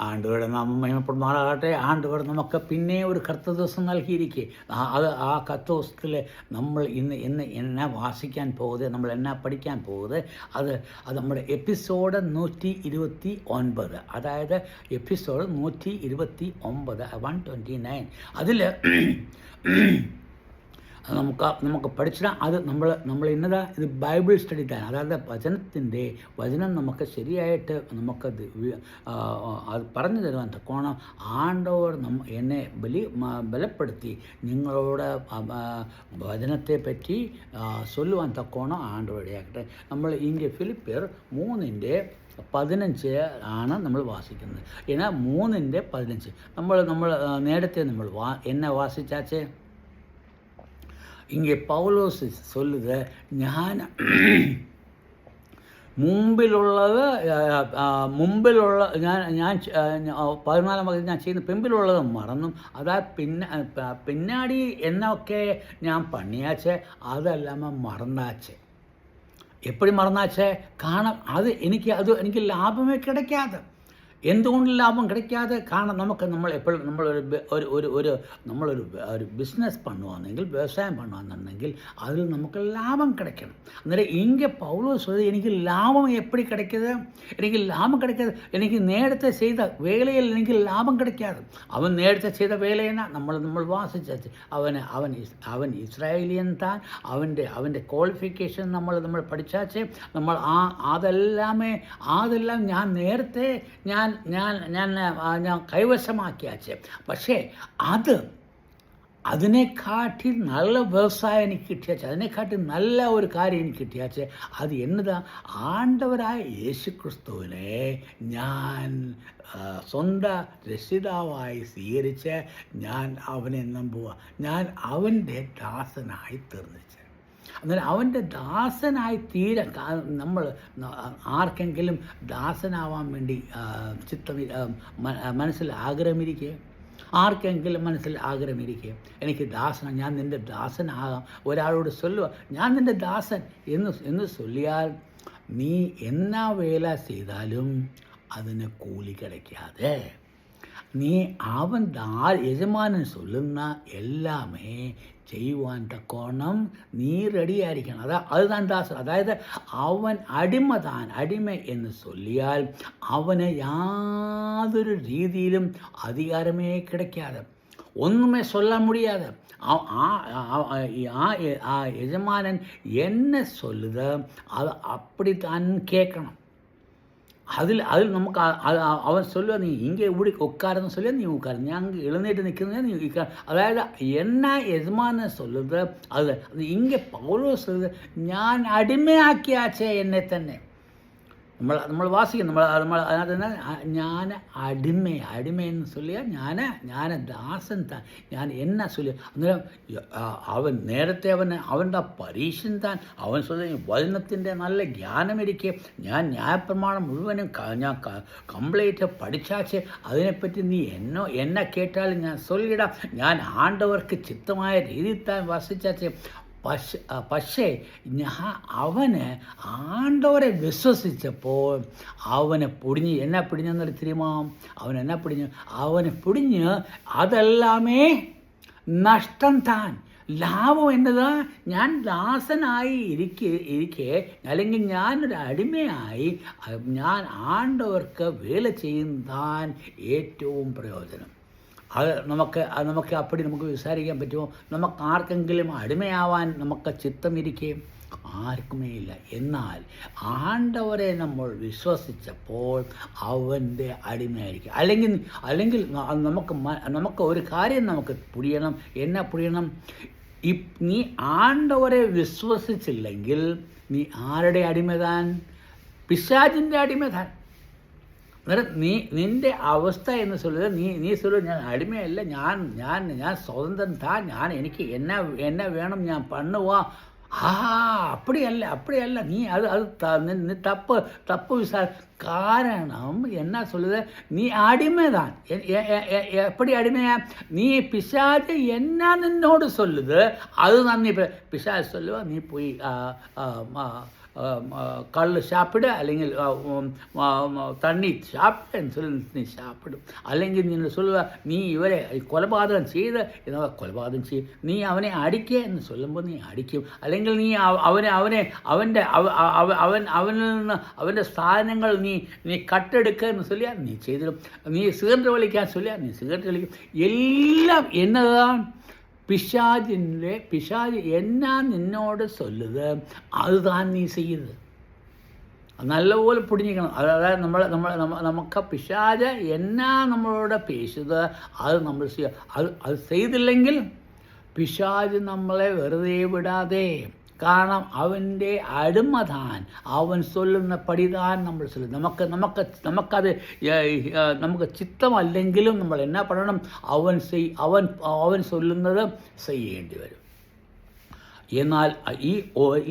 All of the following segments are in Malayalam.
ആണ്ടുകളുടെ നാമം മഹിമപ്പെടുമാറാകട്ടെ. ആണ്ടുകൾ നമുക്ക് പിന്നെ ഒരു കർത്ത ദിവസം നൽകിയിരിക്കെ ആ കർത്ത ദിവസത്തിൽ നമ്മൾ ഇന്ന് എന്നാ വാസിക്കാൻ പോകുന്നത്, നമ്മൾ എന്നാ പഠിക്കാൻ പോകുന്നത്, അത് നമ്മുടെ എപ്പിസോഡ് 129, അതായത് എപ്പിസോഡ് 129 129. അതിൽ നമുക്ക് പഠിച്ചാൽ അത് നമ്മൾ ഇന്നതാ ഇത് ബൈബിൾ സ്റ്റഡി തന്നെ, അതായത് വചനം നമുക്ക് ശരിയായിട്ട് നമുക്കത് അത് പറഞ്ഞു തരുവാൻ തക്കോണം ആണ്ടവർ എന്നെ ബലപ്പെടുത്തി നിങ്ങളോട് വചനത്തെ പറ്റി ചൊല്ലുവാൻ തക്കോണം ആണ്ടവർ ഇടയാക്കട്ടെ. നമ്മൾ ഫിലിപ്പിയർ 3:15 ആണ് നമ്മൾ വാസിക്കുന്നത്. എന്നാൽ 3:15 നമ്മൾ നേരത്തെ എന്നെ വാസിച്ചാച്ചേ இங்கே பவுலோஸ் சொல்லுது, ഞാൻ മുമ്പിലുള്ള ഞാൻ 14 വയസ്സിൽ ഞാൻ ചെയ്യുന്ന പിമ്പിലുള്ളത് മറന്നും, പിന്നാടി എന്നൊക്കെ ഞാൻ പണിയാച്ചേ അതെല്ലാം മറന്നാച്ചേ. എപ്പോഴും മറന്നാച്ചേ? കാരണം എനിക്ക് ലാഭമേ கிடைக்காது. എന്തുകൊണ്ട് ലാഭം கிடைக்காது? കാരണം നമ്മളൊരു ബിസിനസ് பண்ணுவாന്നെങ്കിൽ, വ്യവസായം பண்ணுவாന്നുണ്ടെങ്കിൽ അതിൽ നമുക്ക് ലാഭം கிடைக்கணும். അന്നേരം ഇங்கே പൗലോസ് എനിക്ക് ലാഭം എപ്പടി கிடைக்குது? എനിക്ക് ലാഭം கிடைக்காது. എനിക്ക് നേരത്തെ ചെയ്ത വേലയിൽ എനിക്ക് ലാഭം கிடைக்காது. അവൻ നേരത്തെ ചെയ്ത വേലയെന്നാ നമ്മൾ വാസിച്ചു. അവൻ ഇസ്രായേലിയൻ താൻ. അവൻ്റെ ക്വാളിഫിക്കേഷൻ നമ്മൾ പഠിച്ചാച്ചേ. അതെല്ലാം ഞാൻ നേരത്തെ ഞാൻ കൈവശമാക്കിയാച്ചേ. പക്ഷേ അതിനെക്കാട്ടി നല്ല വ്യവസായം എനിക്ക് കിട്ടിയാച്ചേ, അതിനെക്കാട്ടി നല്ല ഒരു കാര്യം എനിക്ക് കിട്ടിയാച്ചേ. അത് എന്നതാ? ആണ്ടവരായ യേശുക്രിസ്തുവിനെ ഞാൻ സ്വന്തം രക്ഷിതാവായി സ്വീകരിച്ച് ഞാൻ അവനെ നമ്പുക. ഞാൻ അവൻ്റെ ദാസനായി തീർന്നിച്ച്. അന്നേരം അവൻ്റെ ദാസനായി നമ്മൾ ആർക്കെങ്കിലും ദാസനാവാൻ വേണ്ടി മനസ്സിൽ ആഗ്രഹമിരിക്കുക, ആർക്കെങ്കിലും മനസ്സിൽ ആഗ്രഹമിരിക്കുക, എനിക്ക് ഞാൻ നിൻ്റെ ദാസനാകാം. ഒരാളോട് ചൊല്ലുക, ഞാൻ നിൻ്റെ ദാസൻ എന്ന് ചൊല്ലിയാൽ നീ എന്നാ വേല ചെയ്താലും അതിന് കൂലി கிடைக்காതെ നീ യജമാനൻ ചൊല്ലുന്ന എല്ലാമേ ചെയ്യുവാൻ തക്കോണം നീ റെഡിയായിരിക്കണം. അതുതാൻ ദാസൻ. അതായത് അവൻ അടിമ എന്ന് ചൊല്ലിയാൽ അവന് യാതൊരു രീതിയിലും അധികാരമേ கிடைக்காது, ഒന്നുമേ ചൊല്ലാൻ முடியாது. ആ യജമാനൻ എന്നെ ചൊല്ലുത് അത് അപ്പടിത്താൻ കേൾക്കണം. അതിൽ നമുക്ക് അവൻ ചൊല്ലുക, നീ ഇங்கே ഉட்காരുന്ന് ചൊല്ലുക, നീ ഉட்காരുന്ന്, ഞാൻ എഴുന്നേറ്റ് നിൽക്കുന്നത് നീ ഉட்காർ. അതായത് എന്നാ യജമാനെ ചൊല്ലുന്നത് അത് ഇங்கே പൗലോസ് ചൊല്ലുന്നത്, ഞാൻ അടിമയാക്കിയാച്ചേ എന്നെ തന്നെ. നമ്മൾ വാസിക്കും, അതിനകത്ത് തന്നെ ഞാൻ അടിമയെന്ന് ചൊല്ലിയാൽ ഞാൻ ദാസൻ താൻ, ഞാൻ എന്നാ ചൊല്ലുക. അന്നേരം അവൻ നേരത്തെ അവൻ്റെ പരീക്ഷൻ താൻ അവൻ ചൊല്ലി വചനത്തിൻ്റെ നല്ല ജ്ഞാനമിരിക്കെ ഞാൻ ന്യായപ്രമാണം മുഴുവനും ഞാൻ കംപ്ലീറ്റ് പഠിച്ചാച്ച് അതിനെപ്പറ്റി നീ എന്നെ കേട്ടാലും ഞാൻ ചൊല്ലിടാം. ഞാൻ ആണ്ടവർക്ക് ചിത്തമായ രീതിയിൽ താൻ വസിച്ചാച്ച്. പക്ഷേ അവന് ആണ്ടവരെ വിശ്വസിച്ചപ്പോൾ അവനെ എന്നാ പിടിഞ്ഞെന്നൊരു തിരുമാ. അവനെ പിടിഞ്ഞ് അതെല്ലാമേ നഷ്ടം താൻ. ലാഭം എന്നതാ? ഞാൻ ദാസനായി ഇരിക്കെ അല്ലെങ്കിൽ ഞാനൊരു അടിമയായി ഞാൻ ആണ്ടവർക്ക് വേല ചെയ്യുന്നതാൻ ഏറ്റവും പ്രയോജനം. അത് നമുക്ക് അപ്പടി നമുക്ക് വിചാരിക്കാൻ പറ്റുമോ? നമുക്ക് ആർക്കെങ്കിലും അടിമയാവാൻ നമുക്ക് ചിത്തമിരിക്കുകയും ആർക്കുമേ ഇല്ല. എന്നാൽ ആണ്ടവരെ നമ്മൾ വിശ്വസിച്ചപ്പോൾ അവൻ്റെ അടിമയായിരിക്കും. അല്ലെങ്കിൽ നമുക്ക് ഒരു കാര്യം നമുക്ക് പുരിയണം. എന്നാ പുരിയണം? നീ ആണ്ടവരെ വിശ്വസിച്ചില്ലെങ്കിൽ നീ ആരുടെ അടിമതാൻ? പിശാചിൻ്റെ അടിമതാൻ. അന്നേരം നിൻ്റെ അവസ്ഥ എന്ന് ചൊല്ലുന്നത് നീ ചൊല്ലു, ഞാൻ അടിമയല്ല, ഞാൻ സ്വതന്ത്രൻ താൻ, എനിക്ക് എന്നാ വേണം ഞാൻ പണ്ണുവാ. அப்படியல்ல നീ നീ തപ്പ് കാരണം എന്നാ சொல்லுது? നീ അടിമதான். எப்படி அடிமையா? நீ பிசாசு என்ன நின்னோடு சொல்லுது அதுதான். நீ பிசாசு சொல்லுவா, நீ போய் கல் சாப்பிடு, അല്ലെങ്കിൽ தண்ணி சாப்பிடுன்னு சொல்லி நீ சாப்பிடும். അല്ലെങ്കിൽ നീ சொல்லுവ, നീ ഇവരെ കൊലപാതകം ചെയ്ത് എന്നോ കൊലപാതകം ചെയ്യും, നീ അവനെ അടിക്കുക എന്ന് ചൊല്ലുമ്പോൾ നീ അടിക്കും. അല്ലെങ്കിൽ നീ അവനിൽ നിന്ന് അവൻ്റെ സ്ഥാനങ്ങൾ നീ കട്ടെടുക്കുക എന്ന് ചൊല്ലിയാൽ നീ ചെയ്തിടും. നീ സിഗരറ്റ് വലിക്കാൻ ചൊല്ലിയാൽ നീ സിഗരറ്റ് വലിക്കും. എല്ലാം എന്നതാണ് പിശാച് എന്നാ നിന്നോട് ചൊല്ലുത് അതുതാൻ നീ ചെയ്യുന്നത്. നല്ലപോലെ പിടിഞ്ഞിരിക്കണം. അതായത് നമുക്ക് പിശാച് എന്നാ നമ്മളോട് പേശുന്നത് അത് നമ്മൾ ചെയ്യുക. അത് ചെയ്തില്ലെങ്കിൽ പിശാച് നമ്മളെ വെറുതെ വിടാതെ. കാരണം അവൻ്റെ അടിമതാൻ, അവൻ ചൊല്ലുന്ന പടിതാൻ നമ്മൾ ചൊല്ലും. നമുക്ക് ചിത്തമല്ലെങ്കിലും നമ്മൾ എന്നാ പറയണം, അവൻ ചൊല്ലുന്നത് ചെയ്യേണ്ടി വരും. എന്നാൽ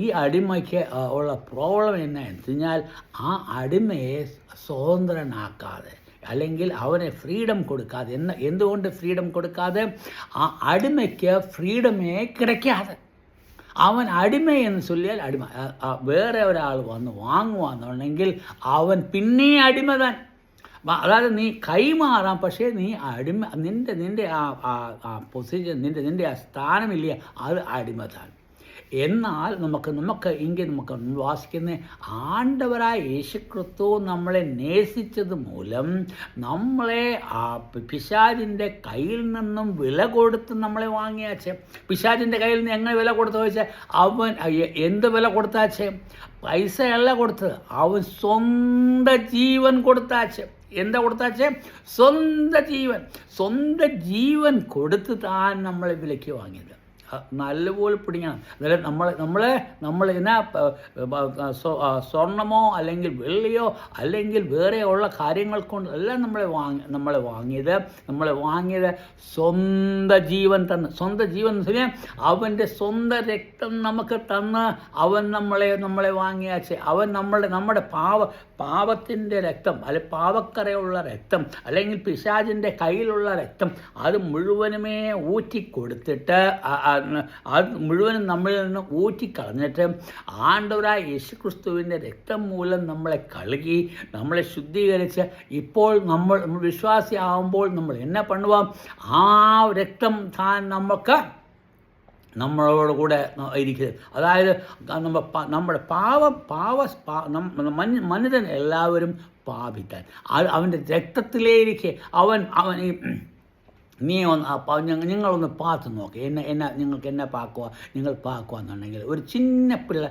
ഈ അടിമയ്ക്ക് ഉള്ള പ്രോബ്ലം എന്നാന്ന് വെച്ച് കഴിഞ്ഞാൽ, ആ അടിമയെ സ്വതന്ത്രനാക്കാതെ അല്ലെങ്കിൽ അവനെ ഫ്രീഡം കൊടുക്കാതെ. എന്തുകൊണ്ട് ഫ്രീഡം കൊടുക്കാതെ? ആ അടിമയ്ക്ക് ഫ്രീഡമേ கிடைக்காது. അവൻ അടിമയെന്ന് ചൊല്ലിയാൽ അടിമ. വേറെ ഒരാൾ വന്ന് വാങ്ങുവാന്നുണ്ടെങ്കിൽ അവൻ പിന്നെ അടിമതാൻ. അതായത് നീ കൈമാറാം, പക്ഷേ നീ അടിമ. നിൻ്റെ ആ പൊസിഷൻ, നിൻ്റെ ആ സ്ഥാനമില്ല, അത് അടിമതാൻ. എന്നാൽ നമുക്ക് ഇങ്ങനെ നമുക്ക് വാസിക്കുന്ന ആണ്ടവരായ യേശുക്രിസ്തു നമ്മളെ നേസിച്ചത് മൂലം നമ്മളെ ആ പിശാചിൻ്റെ കയ്യിൽ നിന്നും വില കൊടുത്ത് നമ്മളെ വാങ്ങിയാച്ചേ. പിശാചിൻ്റെ കയ്യിൽ നിന്ന് എങ്ങനെ വില കൊടുത്തു ചോദിച്ചാൽ, അവൻ എന്ത് വില കൊടുത്താച്ചേ? പൈസയല്ല കൊടുത്തത്, അവൻ സ്വന്തം ജീവൻ കൊടുത്താച്ചേ. എന്താ കൊടുത്താച്ചേ? സ്വന്തം ജീവൻ കൊടുത്ത് താൻ നമ്മളെ വിലയ്ക്ക് വാങ്ങിയത്. നല്ലപോലെ പിടിക്കണം. അതായത് നമ്മൾ എന്നാ സ്വർണമോ അല്ലെങ്കിൽ വെള്ളിയോ അല്ലെങ്കിൽ വേറെ ഉള്ള കാര്യങ്ങൾ കൊണ്ടല്ല നമ്മളെ വാങ്ങിയത് സ്വന്തം ജീവൻ തന്ന്. സ്വന്തം ജീവൻ എന്ന് പറഞ്ഞാൽ അവൻ്റെ സ്വന്തം രക്തം നമുക്ക് തന്ന് അവൻ നമ്മളെ വാങ്ങിയാച്ചേ. അവൻ നമ്മുടെ പാപത്തിൻ്റെ രക്തം, അല്ലെങ്കിൽ പാവക്കറയുള്ള രക്തം, അല്ലെങ്കിൽ പിശാചിൻ്റെ കയ്യിലുള്ള രക്തം, അത് മുഴുവനുമേ ഊറ്റിക്കൊടുത്തിട്ട് അത് മുഴുവനും നമ്മളിൽ നിന്ന് ഊറ്റിക്കളഞ്ഞിട്ട് ആണ്ടവരായ യേശുക്രിസ്തുവിൻ്റെ രക്തം മൂലം നമ്മളെ കഴുകി നമ്മളെ ശുദ്ധീകരിച്ച് ഇപ്പോൾ നമ്മൾ വിശ്വാസിയാവുമ്പോൾ നമ്മൾ എന്നാ பண்ணுவோம்? ആ രക്തം താൻ നമ്മളോട് കൂടെ ഇരിക്കുന്നത്. അതായത് നമ്മുടെ മനുഷ്യൻ എല്ലാവരും പാപിത്താൻ. അവൻ്റെ രക്തത്തിലേ ഇരിക്കെ അവൻ നിങ്ങളൊന്ന് പാത്ത് നോക്കി. നിങ്ങൾക്ക് എന്നെ നിങ്ങൾ പാക്കുവാന്നുണ്ടെങ്കിൽ ഒരു ചിന്ന പിള്ള,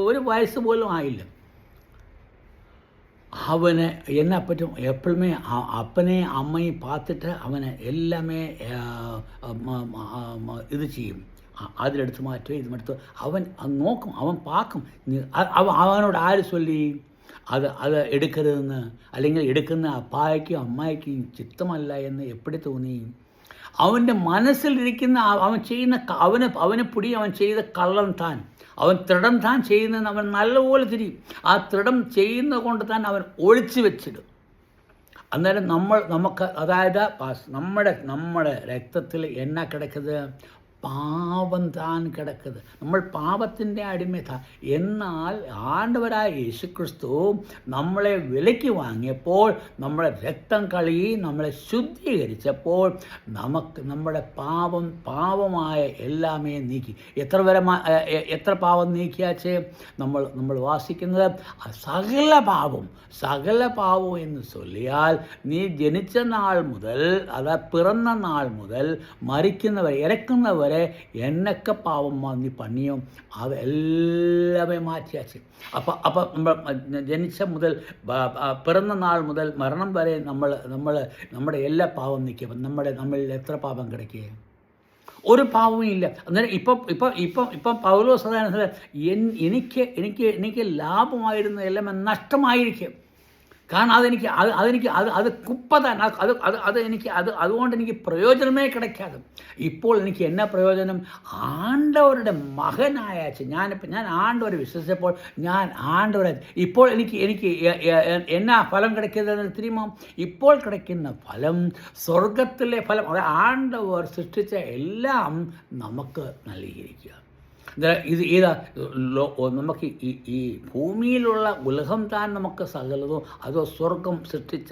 ഒരു വയസ്സ് പോലും ആയില്ല, അവന് എന്നാ പറ്റും? എപ്പോഴുമേ അപ്പനെയും അമ്മയും പാത്തിട്ട് അവന് എല്ലാമേ ഇത് ചെയ്യും. അതിലെടുത്ത് മാറ്റും, ഇതുമെടുത്ത് അവൻ നോക്കും, അവൻ പാക്കും. അവനോട് ആര് ചൊല്ലി അത് എടുക്കരുതെന്ന്? അല്ലെങ്കിൽ എടുക്കുന്ന അപ്പായ്ക്കും അമ്മായിക്കും ചിത്തമല്ല എന്ന് എപ്പടി തോന്നി? അവൻ്റെ മനസ്സിലിരിക്കുന്ന അവന് പിടി അവൻ ചെയ്ത കള്ളം താൻ, അവൻ തൃടം താൻ ചെയ്യുന്നതെന്ന് അവൻ നല്ലപോലെ തിരിയും. ആ തൃടം ചെയ്യുന്നത് കൊണ്ട് താൻ അവൻ ഒളിച്ചു വെച്ചിടും. അന്നേരം നമുക്ക് അതായത് നമ്മുടെ രക്തത്തിൽ എന്നാ കിടക്കുന്നത്? പാപം താൻ കിടക്കുന്നത്. നമ്മൾ പാപത്തിൻ്റെ അടിമ. എന്നാൽ ആണ്ടവരായ യേശുക്രിസ്തു നമ്മളെ വിലയ്ക്ക് വാങ്ങിയപ്പോൾ, നമ്മുടെ രക്തം കഴുകി നമ്മളെ ശുദ്ധീകരിച്ചപ്പോൾ നമ്മുടെ പാപമായ എല്ലാമേ നീക്കി. എത്ര പാപം നീക്കിയാച്ചേ? നമ്മൾ വാസിക്കുന്നത് സകല പാപം എന്ന് ചൊല്ലിയാൽ നീ ജനിച്ച നാൾ മുതൽ, പിറന്ന നാൾ മുതൽ മരിക്കുന്നവരെ ഇറക്കുന്നവരെ എന്നൊക്കെ പാവം നീ പണിയോ അതെല്ലാമേ മാറ്റിയാச்சு. അപ്പം ജനിച്ച മുതൽ പിറന്ന നാൾ മുതൽ മരണം വരെ നമ്മുടെ എല്ലാ പാവം നീക്കിയപ്പം നമ്മളിൽ എത്ര പാപം കിടക്കുക? ഒരു പാവവും ഇല്ല. അന്നേരം ഇപ്പം പൗലോസ് എനിക്ക് ലാഭമായിരുന്ന എല്ലാം നഷ്ടമായിരിക്കും. കാരണം അത് കുപ്പതാൻ, അതുകൊണ്ട് എനിക്ക് പ്രയോജനമേ கிடைக்காது. ഇപ്പോൾ എനിക്ക് എന്നാ പ്രയോജനം? ആണ്ടവരുടെ മകനായാച്ച് ഞാൻ ആണ്ടവരെ വിശ്വസിച്ചപ്പോൾ ഞാൻ ആണ്ടവരെ ഇപ്പോൾ എനിക്ക് എന്നാ ഫലം கிடைக்கிறதுன்னு தெரியுமா? ഇപ്പോൾ கிடைക്കുന്ന ഫലം സ്വർഗത്തിലെ ഫലം. ആണ്ടവർ സൃഷ്ടിച്ച എല്ലാം നമുക്ക് നൽകിയിരിക്കുക. ഇത് ഏതാ നമുക്ക് ഈ ഭൂമിയിലുള്ള ഉലകം താൻ നമുക്ക് സകലതും അതോ സ്വർഗം സൃഷ്ടിച്ച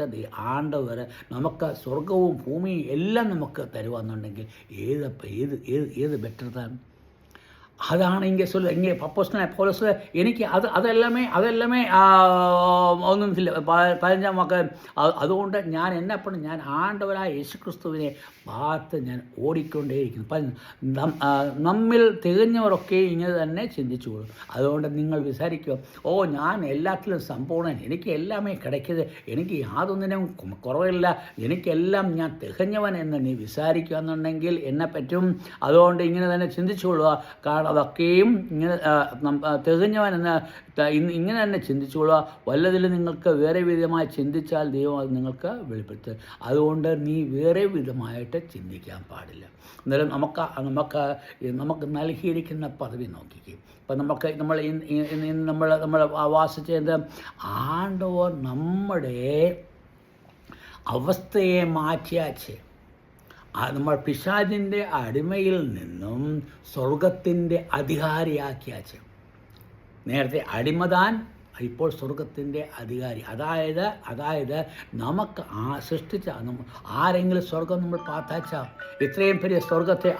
ആണ്ടവർ നമുക്ക് സ്വർഗവും ഭൂമിയും എല്ലാം നമുക്ക് തരുവാന്നുണ്ടെങ്കിൽ ഏത് ബെറ്റർ താൻ? അതാണ് ഇങ്ങനെ പപ്പോസ്തലനായ പൗലോസ് എനിക്ക് അതെല്ലാമേ ഒന്നും ഇല്ല 15-ാം വാക്ക്. അതുകൊണ്ട് ഞാൻ എന്നെപ്പോഴും ഞാൻ ആണ്ടവരായ യേശുക്രിസ്തുവിനെ പാർത്ത് ഞാൻ ഓടിക്കൊണ്ടേയിരിക്കുന്നു. നമ്മിൽ തികഞ്ഞവരൊക്കെ ഇങ്ങനെ തന്നെ ചിന്തിച്ചുകൊള്ളും. അതുകൊണ്ട് നിങ്ങൾ വിചാരിക്കുക, ഞാൻ എല്ലാത്തിലും സമ്പൂർണ്ണൻ, എനിക്ക് എല്ലാമേ കിടക്കിയത്, എനിക്ക് യാതൊന്നിനും കുറവില്ല, എനിക്കെല്ലാം ഞാൻ തികഞ്ഞവൻ എന്ന് നീ വിചാരിക്കുക എന്നുണ്ടെങ്കിൽ എന്നെ പറ്റും. അതുകൊണ്ട് ഇങ്ങനെ തന്നെ ചിന്തിച്ചുകൊള്ളുക. കാരണം അതൊക്കെയും ഇങ്ങനെ തികഞ്ഞവൻ എന്ന് ഇങ്ങനെ തന്നെ ചിന്തിച്ചുകൊള്ളുക. വല്ലതിലും നിങ്ങൾക്ക് വേറെ വിധമായി ചിന്തിച്ചാൽ ദൈവം അത് നിങ്ങൾക്ക് വെളിപ്പെടുത്തും. അതുകൊണ്ട് നീ വേറെ വിധമായിട്ട് ചിന്തിക്കാൻ പാടില്ല. അന്നേരം നമുക്ക് നൽകിയിരിക്കുന്ന പദവി നോക്കിക്കും. ഇപ്പം നമ്മൾ വാസിച്ചത് ആണ്ടവർ നമ്മുടെ അവസ്ഥയെ മാറ്റിയാച്ച് നമ്മൾ പിശാചിൻ്റെ അടിമയിൽ നിന്നും സ്വർഗത്തിൻ്റെ അധികാരിയാക്കിയാച്ച്. നേരത്തെ അടിമതാൻ, ഇപ്പോൾ സ്വർഗത്തിൻ്റെ അധികാരി. അതായത് നമുക്ക് സൃഷ്ടിച്ച ആരെങ്കിലും സ്വർഗം നമ്മൾ പാത്താച്ചാൽ ഇത്രയും പെരിയ സ്വർഗത്തെ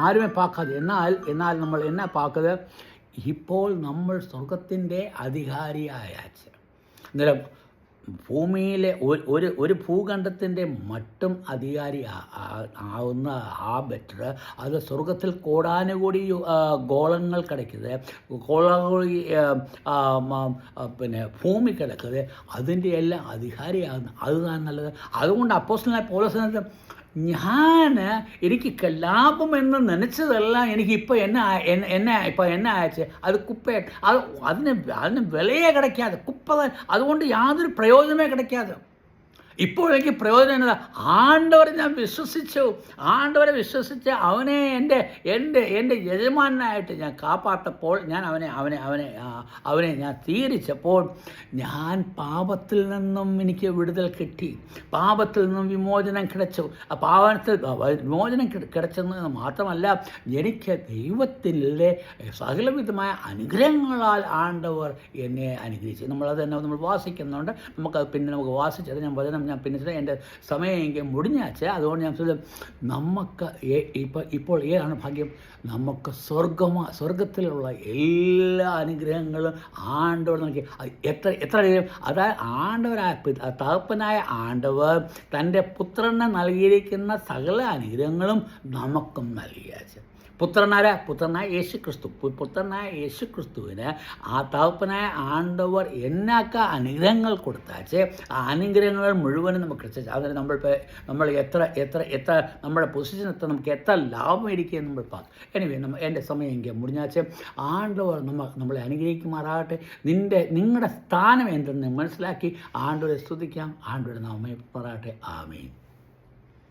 ആരുമേ പാക്കാതെ. എന്നാൽ നമ്മൾ എന്നാ പാക്കുന്നത്? ഇപ്പോൾ നമ്മൾ സ്വർഗത്തിൻ്റെ അധികാരിയായാച്ച്. അന്നേരം ഭൂമിയിലെ ഒരു ഭൂഖണ്ഡത്തിൻ്റെ മട്ടും അധികാരി ആവുന്ന ബെറ്റർ അത് സ്വർഗത്തിൽ കോടാനുകൂടി ഗോളങ്ങൾ കിടക്കുന്നത്, കോടാനുകൂടി ഭൂമി കിടക്കുന്നത്, അതിൻ്റെ എല്ലാം അധികാരിയാകുന്നത് അതുതാണ് നല്ലത്. അതുകൊണ്ട് അപ്പോസ്തലനായ പൗലോസ് എനിക്ക് ലാഭമെന്ന് നനച്ചതെല്ലാം എനിക്കിപ്പോൾ എന്നെ അയച്ച് അത് അതിന് വിലയെ കിടക്കാതെ കുപ്പ, അതുകൊണ്ട് യാതൊരു പ്രയോജനമേ കിടക്കാതെ ഇപ്പോൾ എനിക്ക് പ്രയോജനം എന്നതാ? ആണ്ടവരെ ഞാൻ ആണ്ടവരെ വിശ്വസിച്ച് അവനെ എൻ്റെ യജമാനായിട്ട് ഞാൻ കാപ്പാട്ടപ്പോൾ ഞാൻ അവനെ ഞാൻ തീരിച്ചപ്പോൾ ഞാൻ പാപത്തിൽ നിന്നും എനിക്ക് വിടുതൽ കിട്ടി, പാപത്തിൽ നിന്നും വിമോചനം കിടച്ചു. വിമോചനം കിടച്ചെന്ന് മാത്രമല്ല, എനിക്ക് ദൈവത്തിൻ്റെ സകലവിധമായ അനുഗ്രഹങ്ങളാൽ ആണ്ടവർ എന്നെ അനുഗ്രഹിച്ചു. നമ്മളത് തന്നെ നമ്മൾ വാസിക്കുന്നുണ്ട്. നമുക്ക് വാസിച്ചത് ഞാൻ പിന്നെ എൻ്റെ സമയം എനിക്ക് മുടിഞ്ഞാച്ച്. അതുകൊണ്ട് ഞാൻ നമുക്ക് ഇപ്പോൾ ഏതാണ് ഭാഗ്യം? നമുക്ക് സ്വർഗത്തിലുള്ള എല്ലാ അനുഗ്രഹങ്ങളും ആണ്ടവർ നൽകി. എത്ര ആണ്ടവരായ തകപ്പനായ ആണ്ടവർ തൻ്റെ പുത്രനെ നൽകിയിരിക്കുന്ന സകല അനുഗ്രഹങ്ങളും നമുക്കും നൽകിയാച്ച്. പുത്രനായ യേശുക്രിസ്തുവിന് ആ തകപ്പനായ ആണ്ടവർ എന്നാക്ക അനുഗ്രഹങ്ങൾ കൊടുത്താച്ച് ആ അനുഗ്രഹങ്ങൾ മുഴുവനും നമുക്ക് കിടച്ചാൽ അതിന് നമ്മൾ എത്ര നമ്മുടെ പൊസിഷൻ നമുക്ക് എത്ര ലാഭം ഇരിക്കുക നമ്മൾ பார்க்கும். എനിവേ എൻ്റെ സമയം എനിക്ക് മുടിഞ്ഞാച്ച്. ആണ്ടവർ നമ്മളെ അനുഗ്രഹിക്കുമാറാകട്ടെ. നിങ്ങളുടെ സ്ഥാനം എന്തെന്ന് മനസ്സിലാക്കി ആണ്ടവരെ സ്തുതിക്കാം. ആണ്ടവരെ നാമം പറയട്ടെ. ആമേൻ.